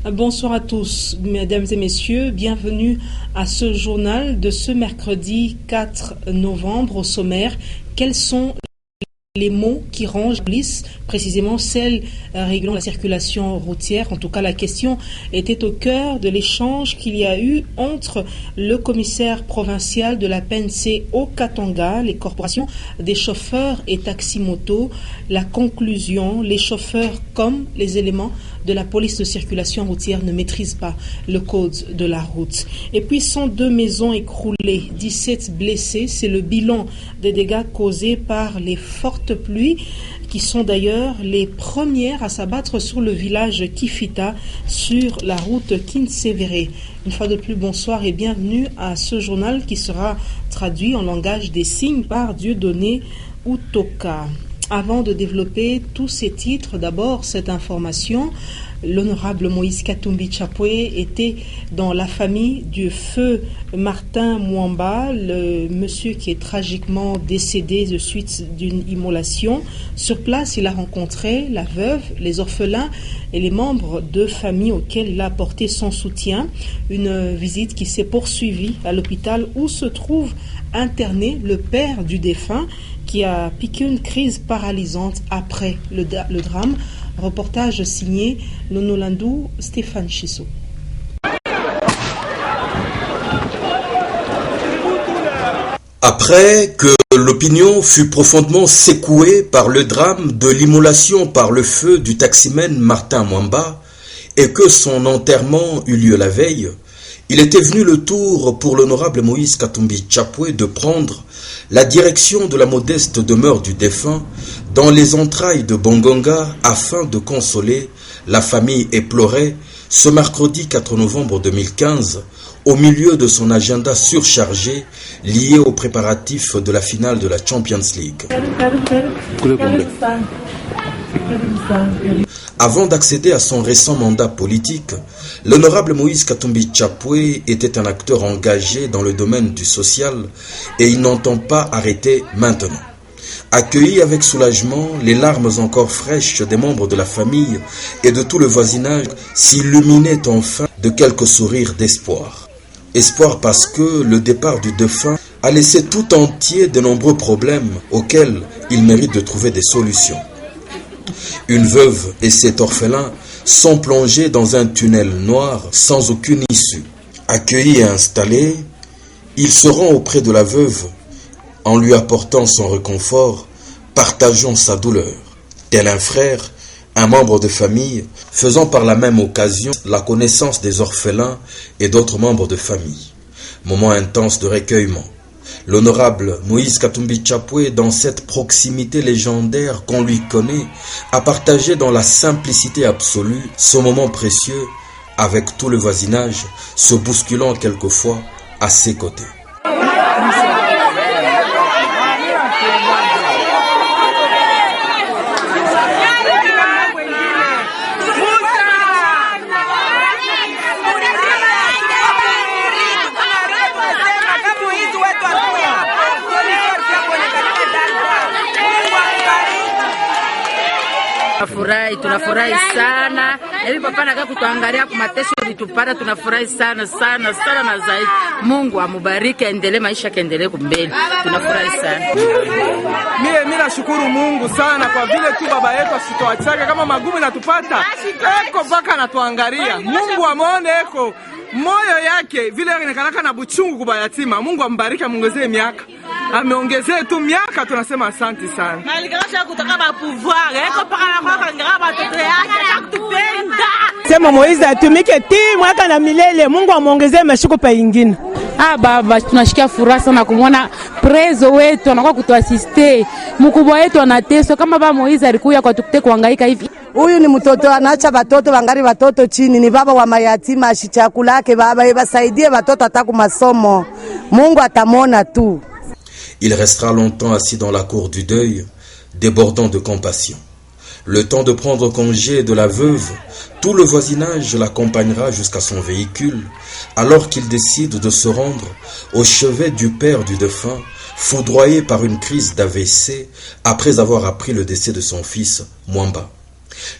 Bonsoir à tous, mesdames et messieurs. Bienvenue à ce journal de ce mercredi 4 novembre au sommaire. Quels sont les mots qui rangent la police, précisément celle réglant la circulation routière? En tout cas, la question était au cœur de l'échange qu'il y a eu entre le commissaire provincial de la PNC au Katanga, les corporations des chauffeurs et taximotos. La conclusion, les chauffeurs comme les éléments de la police de circulation routière ne maîtrisent pas le code de la route. Et puis 102 maisons écroulées, 17 blessés, c'est le bilan des dégâts causés par les fortes pluies qui sont d'ailleurs les premières à s'abattre sur le village Kifita sur la route Kinsevere. Une fois de plus, bonsoir et bienvenue à ce journal qui sera traduit en langage des signes par Dieudonné Utoka. Avant de développer tous ces titres, d'abord cette information. L'honorable Moïse Katumbi Chapwe était dans la famille du feu Martin Mwamba, le monsieur qui est tragiquement décédé de suite d'une immolation. Sur place, il a rencontré la veuve, les orphelins et les membres de famille auxquels il a apporté son soutien. Une visite qui s'est poursuivie à l'hôpital où se trouve interné le père du défunt qui a piqué une crise paralysante après le drame. Reportage signé Nonolandou Stéphane Chissot. Après que l'opinion fut profondément secouée par le drame de l'immolation par le feu du taximène Martin Mwamba et que son enterrement eut lieu la veille, il était venu le tour pour l'honorable Moïse Katumbi Chapwe de prendre la direction de la modeste demeure du défunt dans les entrailles de Bongonga afin de consoler la famille éplorée ce mercredi 4 novembre 2015 au milieu de son agenda surchargé lié aux préparatifs de la finale de la Champions League. Avant d'accéder à son récent mandat politique, l'honorable Moïse Katumbi Chapwe était un acteur engagé dans le domaine du social et il n'entend pas arrêter maintenant. Accueilli avec soulagement, les larmes encore fraîches des membres de la famille et de tout le voisinage s'illuminaient enfin de quelques sourires d'espoir. Espoir parce que le départ du défunt a laissé tout entier de nombreux problèmes auxquels il mérite de trouver des solutions. Une veuve et cet orphelin sont plongés dans un tunnel noir sans aucune issue. Accueillis et installés, ils se rendent auprès de la veuve en lui apportant son réconfort, partageant sa douleur. Tel un frère, un membre de famille, faisant par la même occasion la connaissance des orphelins et d'autres membres de famille. Moment intense de recueillement. L'honorable Moïse Katumbi Chapwe, dans cette proximité légendaire qu'on lui connaît, a partagé dans la simplicité absolue ce moment précieux avec tout le voisinage, se bousculant quelquefois à ses côtés. Tunafurahi sana. Hivi papa nataka kutuangalia kwa mateso litupata, tunafurahi sana na zaidi. Mungu amubariki, aendelee maisha kaendelee kumbele. Tunafurahi sana. Mimi nashukuru Mungu sana kwa vile tu baba yetu asitoachake kama magumu natupata. Eko mpaka anatuangalia. Mungu amuone eko moyo yake vile inakanaka na buchungu kwa yatima. Mungu ambariki, amuongezee miaka. Ameongezee tu miaka, tunasema asante sana. Malikasha kutoka ba pouvoir, eko paka na kwa ngara watoto yake akutupenda. Sema Moize atumike mwaka na milele, Mungu amuongezee mashiko pa ingine. Baba, tunashikia furaha sana kumwona prezo wetu anakuwa kutuasiste. Mkubwa wetu anateso kama baba Moize alikuja kwa tukute kuhangaika hivi. Huyu ni mtoto anaacha watoto wangari watoto chini, ni baba wa mayatima, ashichakula yake baba yebasaidie watoto ataku masomo. Mungu atamona tu. Il restera longtemps assis dans la cour du deuil, débordant de compassion. Le temps de prendre congé de la veuve, tout le voisinage l'accompagnera jusqu'à son véhicule, alors qu'il décide de se rendre au chevet du père du défunt, foudroyé par une crise d'AVC après avoir appris le décès de son fils, Mwamba.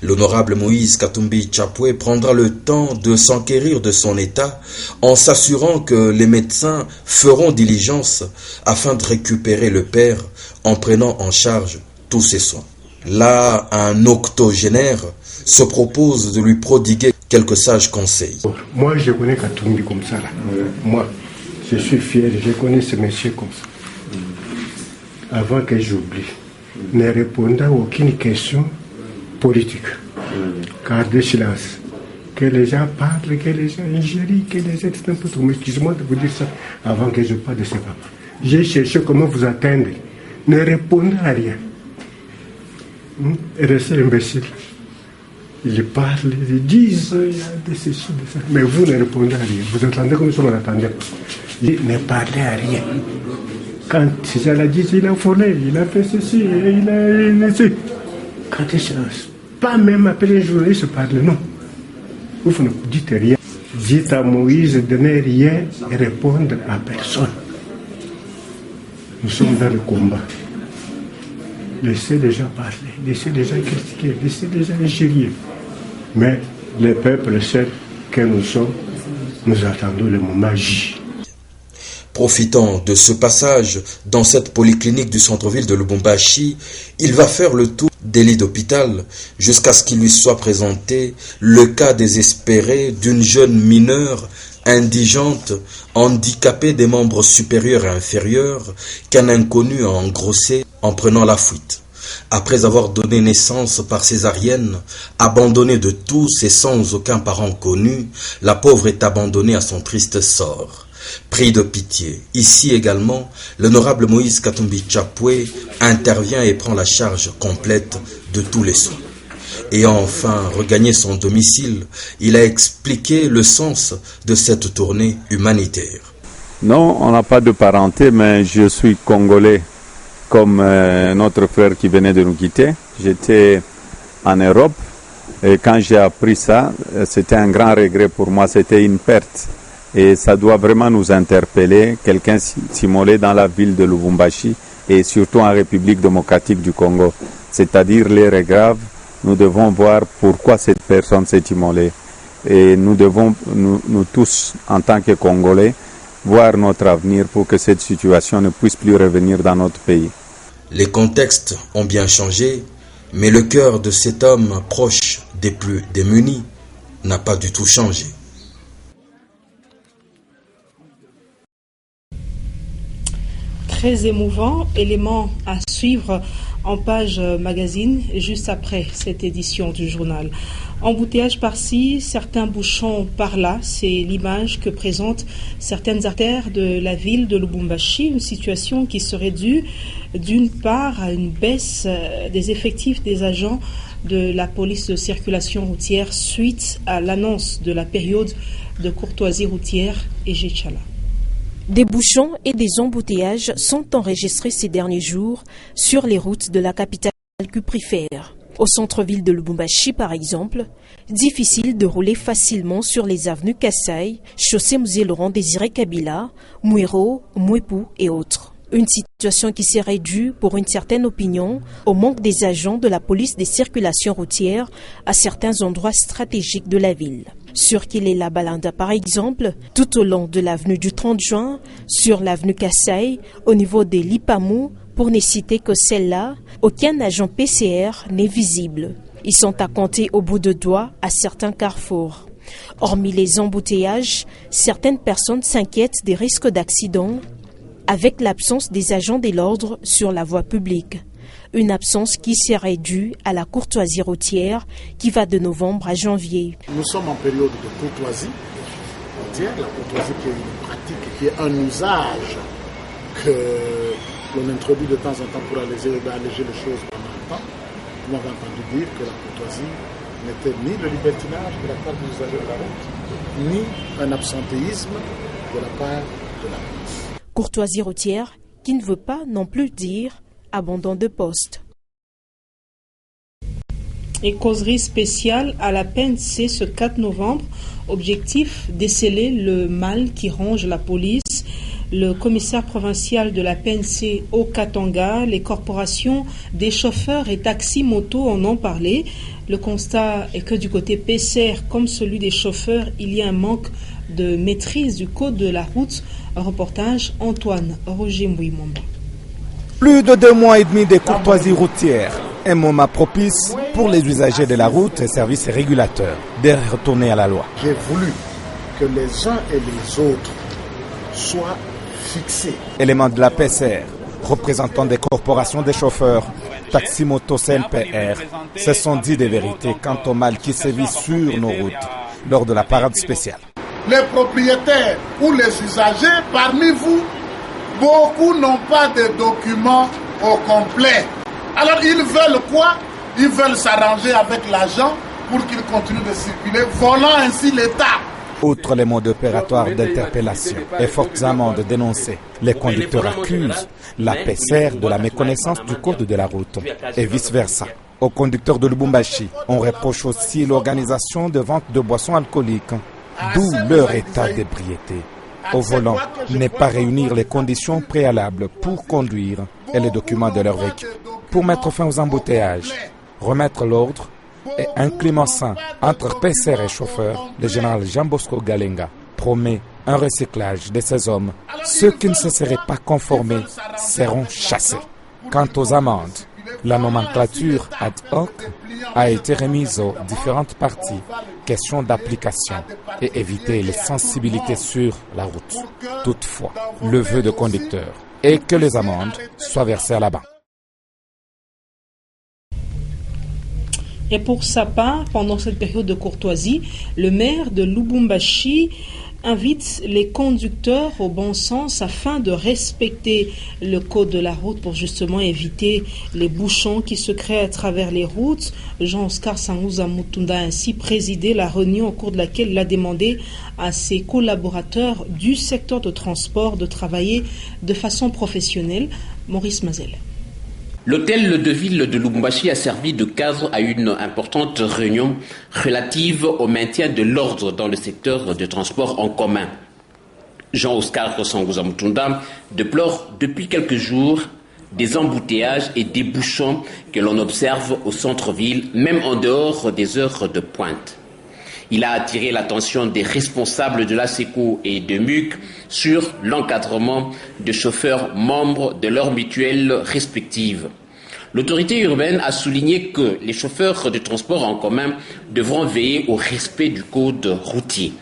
L'honorable Moïse Katumbi Tchapoué prendra le temps de s'enquérir de son état en s'assurant que les médecins feront diligence afin de récupérer le père en prenant en charge tous ses soins. Là, un octogénaire se propose de lui prodiguer quelques sages conseils. Moi, je connais Katumbi comme ça. Là. Moi, je suis fier, je connais ce monsieur comme ça. Avant que j'oublie, ne répondant à aucune question politique. Gardez silence. Que les gens parlent, que les gens ingérient, que les experts... Excusez-moi de vous dire ça avant que je parle de ce papa. J'ai cherché comment vous atteindre. Ne répondez à rien. Restez imbécile. Ils parlent, ils disent, il y a de ceci, de ça. Mais vous ne répondez à rien. Vous entendez comme ça, on attendait. Ne parlez à rien. Quand ça l'a dit, il a volé, il a fait ceci, il a... Quand il se lance, pas même appeler un journaliste parler, non. Vous ne dites rien. Dites à Moïse de ne rien répondre à personne. Nous sommes dans le combat. Laissez les gens parler, laissez les gens critiquer, laissez les gens ingérer. Mais le peuple sait que nous sommes, nous attendons le moment J. Profitant de ce passage dans cette polyclinique du centre-ville de Lubumbashi, il va faire le tour des lits d'hôpital jusqu'à ce qu'il lui soit présenté le cas désespéré d'une jeune mineure indigente, handicapée des membres supérieurs et inférieurs, qu'un inconnu a engrossé en prenant la fuite. Après avoir donné naissance par césarienne, abandonnée de tous et sans aucun parent connu, la pauvre est abandonnée à son triste sort. Pris de pitié, ici également, l'honorable Moïse Katumbi Tchapoué intervient et prend la charge complète de tous les soins. Ayant enfin regagné son domicile, il a expliqué le sens de cette tournée humanitaire. Non, on n'a pas de parenté, mais je suis congolais comme notre frère qui venait de nous quitter. J'étais en Europe et quand j'ai appris ça, c'était un grand regret pour moi, c'était une perte. Et ça doit vraiment nous interpeller, quelqu'un s'immolé dans la ville de Lubumbashi et surtout en République démocratique du Congo. C'est-à-dire l'heure est grave, nous devons voir pourquoi cette personne s'est immolée. Et nous devons, nous tous, en tant que Congolais, voir notre avenir pour que cette situation ne puisse plus revenir dans notre pays. Les contextes ont bien changé, mais le cœur de cet homme proche des plus démunis n'a pas du tout changé. Très émouvant, élément à suivre en page magazine juste après cette édition du journal. Embouteillage par-ci, certains bouchons par-là, c'est l'image que présentent certaines artères de la ville de Lubumbashi, une situation qui serait due d'une part à une baisse des effectifs des agents de la police de circulation routière suite à l'annonce de la période de courtoisie routière et Gichala. Des bouchons et des embouteillages sont enregistrés ces derniers jours sur les routes de la capitale cuprifère. Au centre-ville de Lubumbashi, par exemple, difficile de rouler facilement sur les avenues Kassai, chaussée Musée Laurent Désiré Kabila, Mouiro, Mouepou et autres. Une situation qui serait due, pour une certaine opinion, au manque des agents de la police des circulations routières à certains endroits stratégiques de la ville. Sur Kilela Balanda par exemple, tout au long de l'avenue du 30 juin, sur l'avenue Kassai, au niveau des Lipamou, pour ne citer que celle-là, aucun agent PCR n'est visible. Ils sont à compter au bout de doigts à certains carrefours. Hormis les embouteillages, certaines personnes s'inquiètent des risques d'accidents avec l'absence des agents de l'ordre sur la voie publique. Une absence qui serait due à la courtoisie routière qui va de novembre à janvier. Nous sommes en période de courtoisie routière, la courtoisie qui est une pratique, qui est un usage que l'on introduit de temps en temps pour alléger les choses pendant le temps. Vous m'avez entendu dire que la courtoisie n'était ni le libertinage de la part des usagers de la route, ni un absentéisme de la part de la police. Courtoisie routière qui ne veut pas non plus dire abandon de poste. Et causerie spéciale à la PNC ce 4 novembre. Objectif, déceler le mal qui ronge la police le commissaire provincial de la PNC au Katanga, les corporations des chauffeurs et taxis-motos en ont parlé. Le constat est que du côté PCR, comme celui des chauffeurs, il y a un manque de maîtrise du code de la route. Un reportage Antoine Roger Mbouimomba. Plus de 2 mois et demi de courtoisie routière, un moment propice pour les usagers de la route et services régulateurs de retourner à la loi. J'ai voulu que les uns et les autres soient fixés. Éléments de la PCR, représentants des corporations des chauffeurs, taxi moto CNPR, se sont dit des vérités quant au mal qui sévit sur nos routes lors de la parade spéciale. Les propriétaires ou les usagers parmi vous, beaucoup n'ont pas de documents au complet. Alors ils veulent quoi? Ils veulent s'arranger avec l'agent pour qu'il continue de circuler, volant ainsi l'État. Outre les modes opératoires d'interpellation et fortes amendes dénoncées, les conducteurs accusent la PCR de la méconnaissance du code de la route et vice-versa. Aux conducteurs de Lubumbashi, on reproche aussi l'organisation de vente de boissons alcooliques, d'où leur état d'ébriété. Au volant, ne pas réunir les conditions préalables pour conduire et les documents de leur véhicule. Pour mettre fin aux embouteillages, remettre l'ordre et un climat sain entre PCR et chauffeurs, le général Jean Bosco Galenga promet un recyclage de ces hommes. Ceux qui ne se seraient pas conformés seront chassés. Quant aux amendes, la nomenclature ad hoc a été remise aux différentes parties. Question d'application et éviter les sensibilités sur la route. Toutefois, le vœu de conducteur est que les amendes soient versées à la banque. Et pour sa part, pendant cette période de courtoisie, le maire de Lubumbashi invite les conducteurs au bon sens afin de respecter le code de la route pour justement éviter les bouchons qui se créent à travers les routes. Jean-Oscar Sangouza Mutunda a ainsi présidé la réunion au cours de laquelle il a demandé à ses collaborateurs du secteur de transport de travailler de façon professionnelle. Maurice Mazel. L'hôtel de ville de Lubumbashi a servi de cadre à une importante réunion relative au maintien de l'ordre dans le secteur de transport en commun. Jean-Oscar Sangouza Mutunda déplore depuis quelques jours des embouteillages et des bouchons que l'on observe au centre-ville, même en dehors des heures de pointe. Il a attiré l'attention des responsables de l'ASECO et de MUC sur l'encadrement de chauffeurs membres de leurs mutuelles respectives. L'autorité urbaine a souligné que les chauffeurs de transport en commun devront veiller au respect du code routier.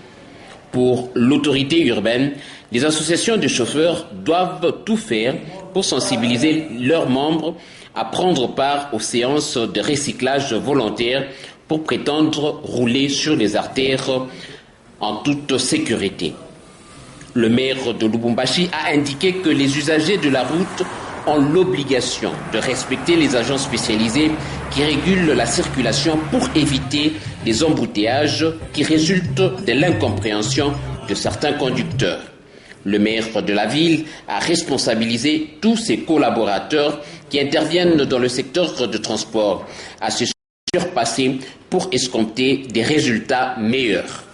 Pour l'autorité urbaine, les associations de chauffeurs doivent tout faire pour sensibiliser leurs membres à prendre part aux séances de recyclage volontaire pour prétendre rouler sur les artères en toute sécurité. Le maire de Lubumbashi a indiqué que les usagers de la route ont l'obligation de respecter les agents spécialisés qui régulent la circulation pour éviter les embouteillages qui résultent de l'incompréhension de certains conducteurs. Le maire de la ville a responsabilisé tous ses collaborateurs qui interviennent dans le secteur de transport à se surpasser pour escompter des résultats meilleurs.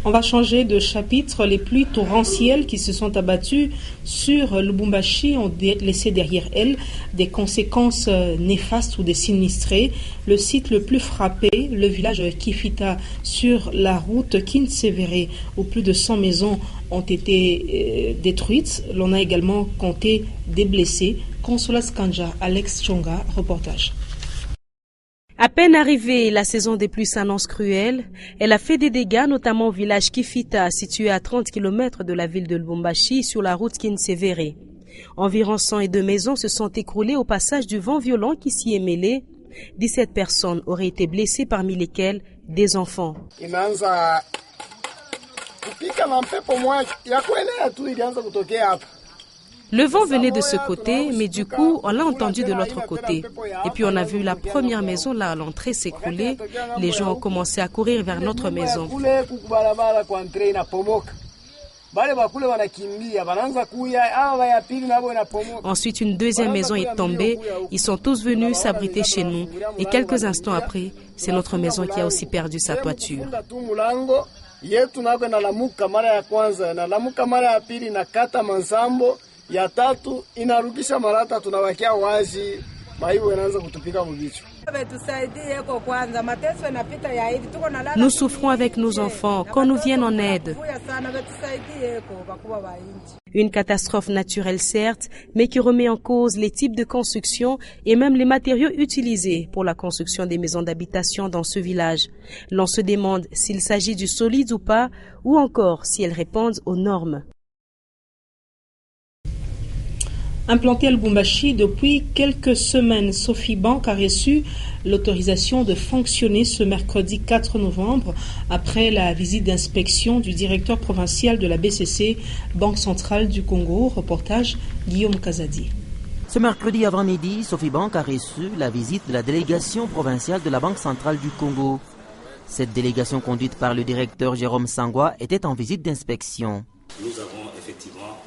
On va changer de chapitre. Les pluies torrentielles qui se sont abattues sur Lubumbashi ont laissé derrière elles des conséquences néfastes ou des sinistrés. Le site le plus frappé, le village Kifita, sur la route Kinsevere, où plus de 100 maisons ont été détruites. L'on a également compté des blessés. Consola Skanja, Alex Chonga, reportage. À peine arrivée, la saison des pluies s'annonce cruelle. Elle a fait des dégâts, notamment au village Kifita, situé à 30 km de la ville de Lubumbashi, sur la route Kinsevere. Environ 102 maisons se sont écroulées au passage du vent violent qui s'y est mêlé. 17 personnes auraient été blessées, parmi lesquelles des enfants. Le vent venait de ce côté, mais du coup, on l'a entendu de l'autre côté. Et puis on a vu la première maison là à l'entrée s'écrouler. Les gens ont commencé à courir vers notre maison. Ensuite, une deuxième maison est tombée. Ils sont tous venus s'abriter chez nous. Et quelques instants après, c'est notre maison qui a aussi perdu sa toiture. yetu nako inalamuka mara ya kwanza, inalamuka mara ya pili, inakata mansambo, ya tatu inarudisha marata, tunawakia wazi maibu inaanza kutupika mbicho. Nous souffrons avec nos enfants, qu'on nous vienne en aide. Une catastrophe naturelle certes, mais qui remet en cause les types de construction et même les matériaux utilisés pour la construction des maisons d'habitation dans ce village. L'on se demande s'il s'agit du solide ou pas, ou encore si elles répondent aux normes. Implantée à Lubumbashi depuis quelques semaines, Sophie Bank a reçu l'autorisation de fonctionner ce mercredi 4 novembre après la visite d'inspection du directeur provincial de la BCC, Banque centrale du Congo. Reportage Guillaume Kazadi. Ce mercredi avant-midi, Sophie Bank a reçu la visite de la délégation provinciale de la Banque centrale du Congo. Cette délégation conduite par le directeur Jérôme Sangwa était en visite d'inspection. Nous avons effectivement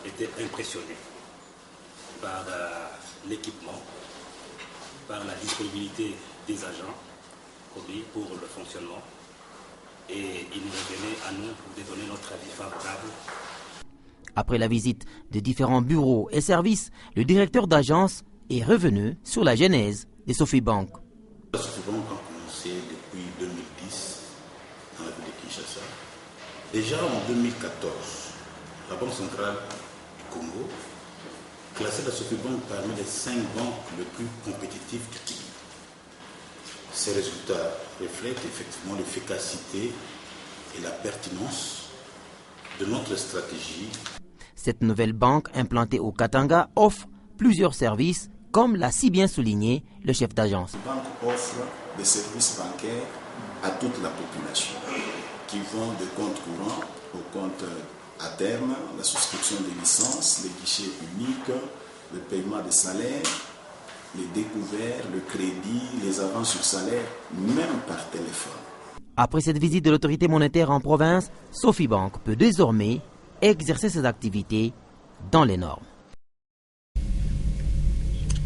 été impressionnés par l'équipement, par la disponibilité des agents commis pour le fonctionnement, et il nous revenait à nous de donner notre avis favorable. Après la visite de différents bureaux et services, le directeur d'agence est revenu sur la genèse de Sophie Bank. La Sophie Bank a commencé depuis 2010 dans la ville de Kinshasa. Déjà en 2014, la Banque centrale du Congo classé la Sophie Bank parmi les 5 banques les plus compétitives du pays. Ces résultats reflètent effectivement l'efficacité et la pertinence de notre stratégie. Cette nouvelle banque implantée au Katanga offre plusieurs services, comme l'a si bien souligné le chef d'agence. La banque offre des services bancaires à toute la population, qui vont de comptes courants au compte à terme, la souscription des licences, les guichets uniques, le paiement des salaires, les découverts, le crédit, les avances sur salaire, même par téléphone. Après cette visite de l'autorité monétaire en province, Sophie Bank peut désormais exercer ses activités dans les normes.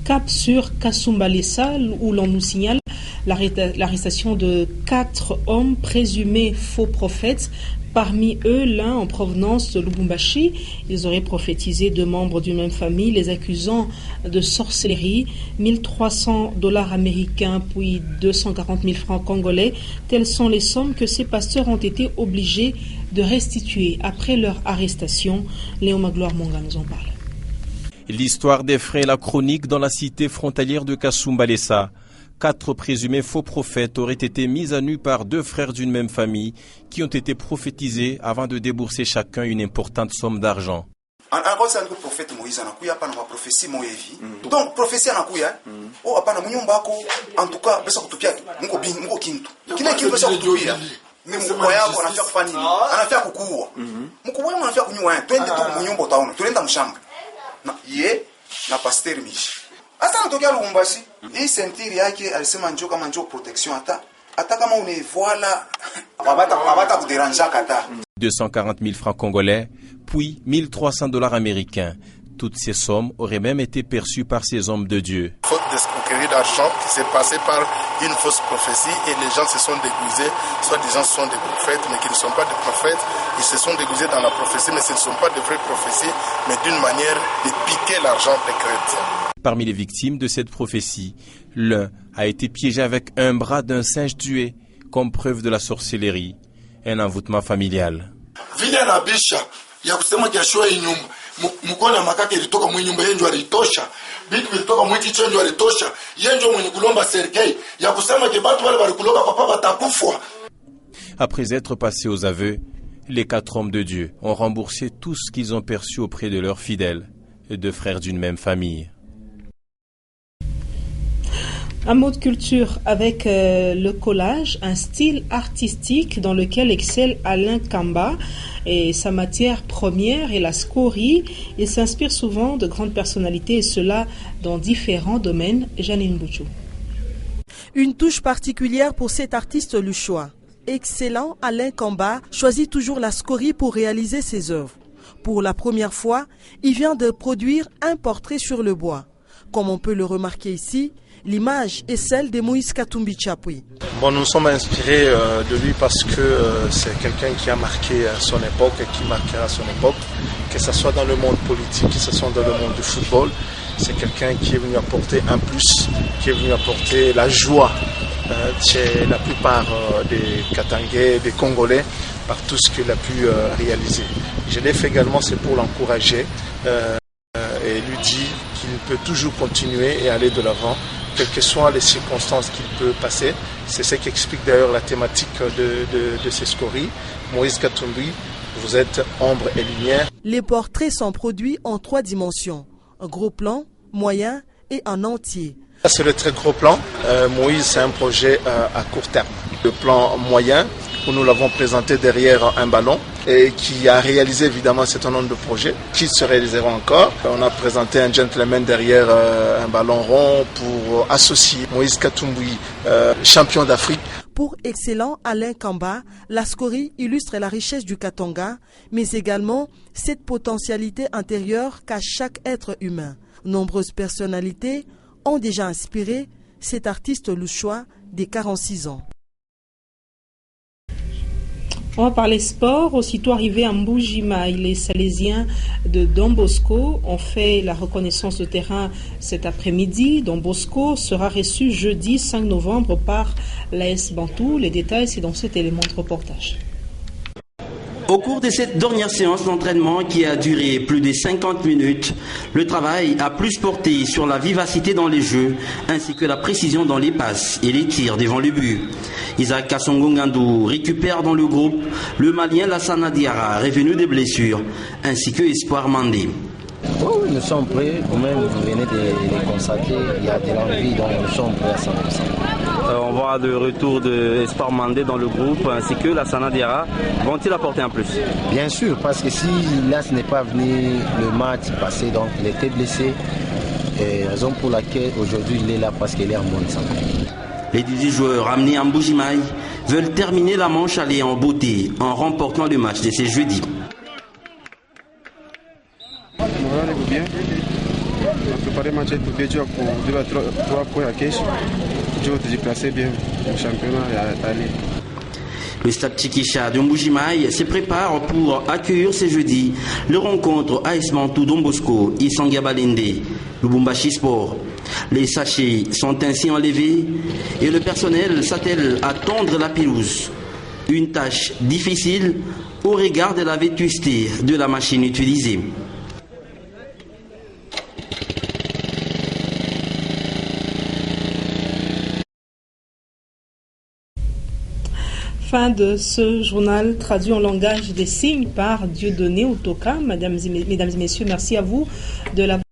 Cap sur Kasumbalesa, où l'on nous signale l'arrestation de 4 hommes présumés faux prophètes. Parmi eux, l'un en provenance de Lubumbashi. Ils auraient prophétisé 2 membres d'une même famille, les accusant de sorcellerie. 1300 $ américains, puis 240 000 francs congolais. Telles sont les sommes que ces pasteurs ont été obligés de restituer après leur arrestation. Léon Magloire Monga nous en parle. L'histoire des frères et la chronique dans la cité frontalière de Kasumbalesa. 4 présumés faux prophètes auraient été mis à nu par 2 frères d'une même famille qui ont été prophétisés avant de débourser chacun une importante somme d'argent. Prophète Moïse anakuya hapa na prophétie moyevi. Donc prophétie anakuya oh hapa na munyumba yako en tout cas pesa kutupia mko kintu. Kile kintu pesa kutupia. Ni mkubwa yako anafia kufanya nini? Anafia kukua. Mkubwa yako anafia kunywa twende tu munyumba utaona. Tunaenda mshamba. Na ye na pasteur Mishi. Asa anatokea Lubumbashi. Hii sentiri yake alisema njoo kama njoo protection hata kama unevoila abata kuderanja kata. 240 000 francs congolais, puis 1300 $ américains. Toutes ces sommes auraient même été perçues par ces hommes de Dieu. Faute d'escroquerie d'argent qui s'est passée par une fausse prophétie et les gens se sont déguisés, soit des gens sont des prophètes mais qui ne sont pas des prophètes, ils se sont déguisés dans la prophétie mais ce ne sont pas de vraies prophéties mais d'une manière de piquer l'argent des chrétiens. Parmi les victimes de cette prophétie, l'un a été piégé avec un bras d'un singe tué comme preuve de la sorcellerie, un envoûtement familial. Mukona makake ilitoka mwenyumba yenjo alitosha bitu vilitoka mwiti chenjo alitosha yenjo mwenye kulomba serikali ya kusema ke batu wale walikuloka papa batakufwa. Après être passés aux aveux, les 4 hommes de Dieu ont remboursé tout ce qu'ils ont perçu auprès de leurs fidèles et de frères d'une même famille. Un mot de culture avec le collage, un style artistique dans lequel excelle Alain Kamba et sa matière première est la scorie. Il s'inspire souvent de grandes personnalités et cela dans différents domaines. Janine Bouchou. Une touche particulière pour cet artiste luchois. Excellent, Alain Kamba choisit toujours la scorie pour réaliser ses œuvres. Pour la première fois, il vient de produire un portrait sur le bois. Comme on peut le remarquer ici, l'image est celle de Moïse Katumbi Chapwe. Bon, nous sommes inspirés de lui parce que c'est quelqu'un qui a marqué son époque et qui marquera son époque, que ce soit dans le monde politique, que ce soit dans le monde du football. C'est quelqu'un qui est venu apporter un plus, qui est venu apporter la joie chez la plupart des Katangais, des Congolais, par tout ce qu'il a pu réaliser. Je l'ai fait également, c'est pour l'encourager et lui dire qu'il peut toujours continuer et aller de l'avant, quelles que soient les circonstances qu'il peut passer. C'est ce qui explique d'ailleurs la thématique de ces scories. Moïse Katumbi, vous êtes ombre et lumière. Les portraits sont produits en 3 dimensions, un gros plan, moyen et un entier. C'est le très gros plan. Moïse, c'est un projet à court terme. Le plan moyen, où nous l'avons présenté derrière un ballon et qui a réalisé évidemment un certain nombre de projets qui se réaliseront encore. On a présenté un gentleman derrière un ballon rond pour associer Moïse Katumbi, champion d'Afrique. Pour excellent Alain Kamba, la scorie illustre la richesse du Katanga, mais également cette potentialité intérieure qu'a chaque être humain. Nombreuses personnalités ont déjà inspiré cet artiste louchois des 46 ans. On va parler sport. Aussitôt arrivé à Mbujimayi, les Salésiens de Don Bosco ont fait la reconnaissance de terrain cet après-midi. Don Bosco sera reçu jeudi 5 novembre par l'AS Bantou. Les détails, c'est dans cet élément de reportage. Au cours de cette dernière séance d'entraînement qui a duré plus de 50 minutes, le travail a plus porté sur la vivacité dans les jeux ainsi que la précision dans les passes et les tirs devant le but. Isaac Kassongo-Ngandou récupère dans le groupe le Malien Lassana Diarra, revenu des blessures, ainsi que Espoir Mandé. Oui, nous sommes prêts. Vous-même, vous venez de les constater. Il y a de l'envie, donc nous sommes prêts à 100%. On voit le retour de Espoir Mandé dans le groupe, ainsi que Lassana Diarra. Vont-ils apporter un plus? Bien sûr, parce que si Las n'est pas venu le match passé, donc il était blessé. Et raison pour laquelle aujourd'hui il est là, parce qu'il est en bonne santé. Les 18 joueurs amenés à Mbujimayi veulent terminer la manche aller en beauté en remportant le match de ce jeudi. Morale bien. On a préparé le match pour que Dieu pour 3 points à Kesh. Dieu te déplacer bien au championnat et à aller. Le stade Tchikisha de Mbujimayi se prépare pour accueillir ce jeudi le rencontre AS Bantou Don Bosco et Sangya Balende, Lubumbashi Sport. Les sachets sont ainsi enlevés et le personnel s'attelle à tondre la pelouse. Une tâche difficile au regard de la vétusté de la machine utilisée. Fin de ce journal traduit en langage des signes par Dieudonné Otoka. Mesdames et messieurs, merci à vous de l'avoir